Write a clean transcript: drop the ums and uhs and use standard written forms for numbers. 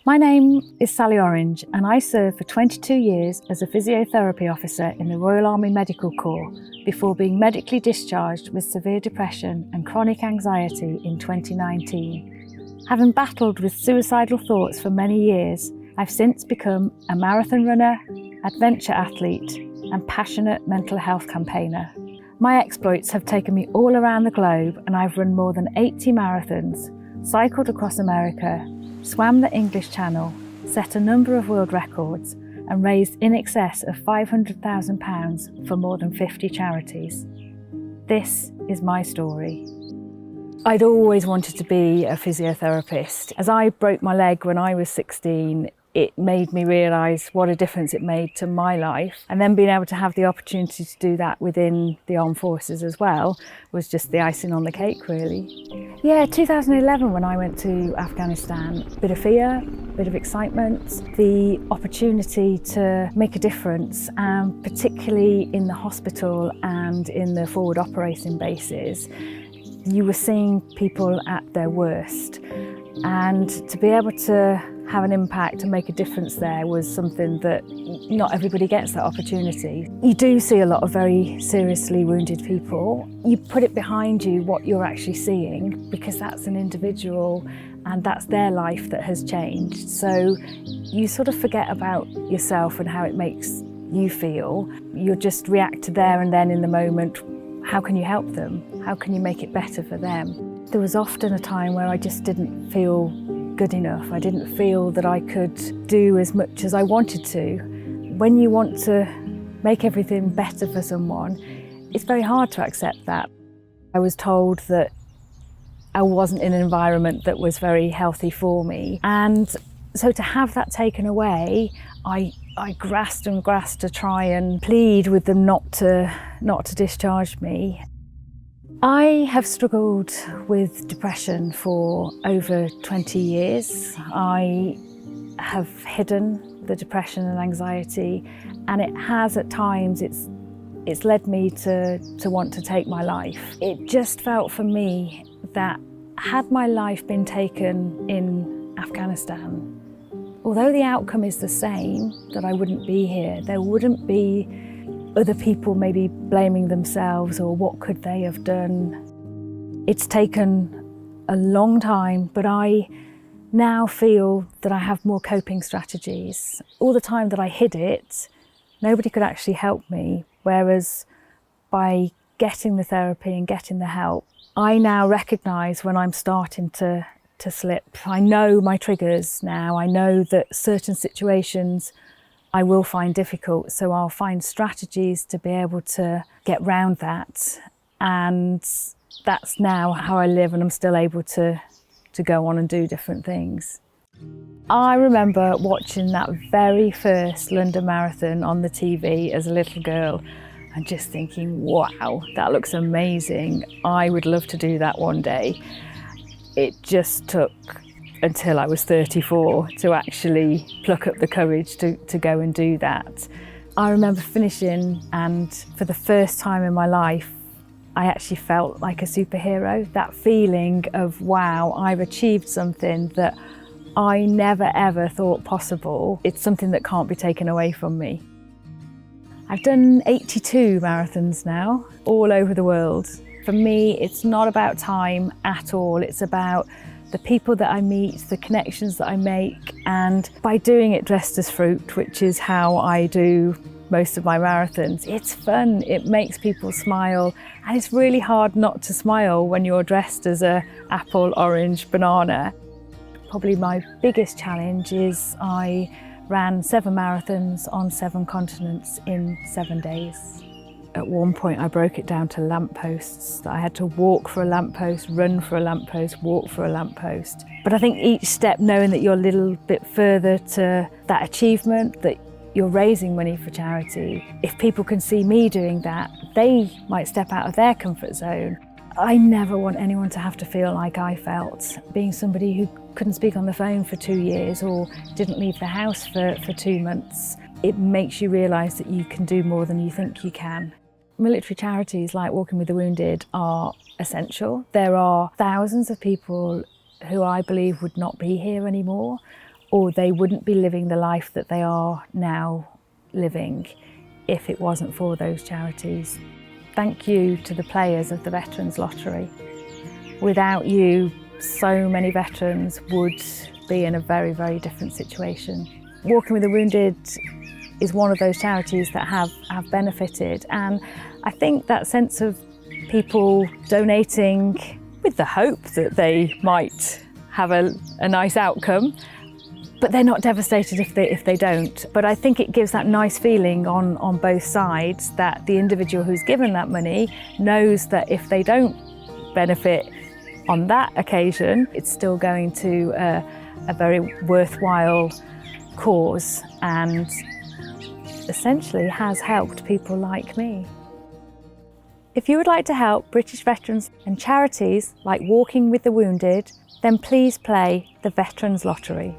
My name is Sally Orange and I served for 22 years as a physiotherapy officer in the Royal Army Medical Corps before being medically discharged with severe depression and chronic anxiety in 2019. Having battled with suicidal thoughts for many years, I've since become a marathon runner, adventure athlete and passionate mental health campaigner. My exploits have taken me all around the globe and I've run more than 80 marathons, cycled across America, swam the English Channel, set a number of world records and raised in excess of £500,000 for more than 50 charities. This is my story. I'd always wanted to be a physiotherapist. As I broke my leg when I was 16, it made me realise what a difference it made to my life. And then being able to have the opportunity to do that within the armed forces as well was just the icing on the cake, really. Yeah, 2011 when I went to Afghanistan, bit of fear, bit of excitement, the opportunity to make a difference, and particularly in the hospital and in the forward operating bases, you were seeing people at their worst. And to be able to have an impact and make a difference there was something that not everybody gets that opportunity. You do see a lot of very seriously wounded people. You put it behind you what you're actually seeing because that's an individual and that's their life that has changed. So you sort of forget about yourself and how it makes you feel. You just react to there and then in the moment. How can you help them? How can you make it better for them? There was often a time where I just didn't feel good enough. I didn't feel that I could do as much as I wanted to. When you want to make everything better for someone, it's very hard to accept that. I was told that I wasn't in an environment that was very healthy for me. And so to have that taken away, I grasped and grasped to try and plead with them not to discharge me. I have struggled with depression for over 20 years. I have hidden the depression and anxiety, and it has at times, it's led me to want to take my life. It just felt for me that had my life been taken in Afghanistan, although the outcome is the same, that I wouldn't be here, there wouldn't be other people maybe blaming themselves or what could they have done. It's taken a long time, but I now feel that I have more coping strategies. All the time that I hid it, nobody could actually help me, whereas by getting the therapy and getting the help, I now recognise when I'm starting to slip. I know my triggers now. I know that certain situations I will find difficult, so I'll find strategies to be able to get round that. And that's now how I live, and I'm still able to go on and do different things. I remember watching that very first London Marathon on the TV as a little girl and just thinking, wow, that looks amazing. I would love to do that one day. It just took until I was 34 to actually pluck up the courage to go and do that. I remember finishing, and for the first time in my life, I actually felt like a superhero. That feeling of, wow, I've achieved something that I never ever thought possible. It's something that can't be taken away from me. I've done 82 marathons now, all over the world. For me, it's not about time at all. It's about the people that I meet, the connections that I make, and by doing it dressed as fruit, which is how I do most of my marathons, it's fun, it makes people smile, and it's really hard not to smile when you're dressed as a apple, orange, banana. Probably my biggest challenge is I ran 7 marathons on 7 continents in 7 days. At one point I broke it down to lampposts. I had to walk for a lamppost, run for a lamppost, walk for a lamppost. But I think each step, knowing that you're a little bit further to that achievement, that you're raising money for charity, if people can see me doing that, they might step out of their comfort zone. I never want anyone to have to feel like I felt, being somebody who couldn't speak on the phone for 2 years or didn't leave the house for 2 months. It makes you realise that you can do more than you think you can. Military charities like Walking with the Wounded are essential. There are thousands of people who I believe would not be here anymore. or they wouldn't be living the life that they are now living if it wasn't for those charities. Thank you to the players of the Veterans Lottery. Without you, so many veterans would be in a very, very different situation. Walking with the Wounded is one of those charities that have benefited, and I think that sense of people donating with the hope that they might have a nice outcome, but they're not devastated if they don't. But I think it gives that nice feeling on both sides that the individual who's given that money knows that if they don't benefit on that occasion, it's still going to a very worthwhile cause and essentially has helped people like me. If you would like to help British veterans and charities like Walking with the Wounded, then please play the Veterans Lottery.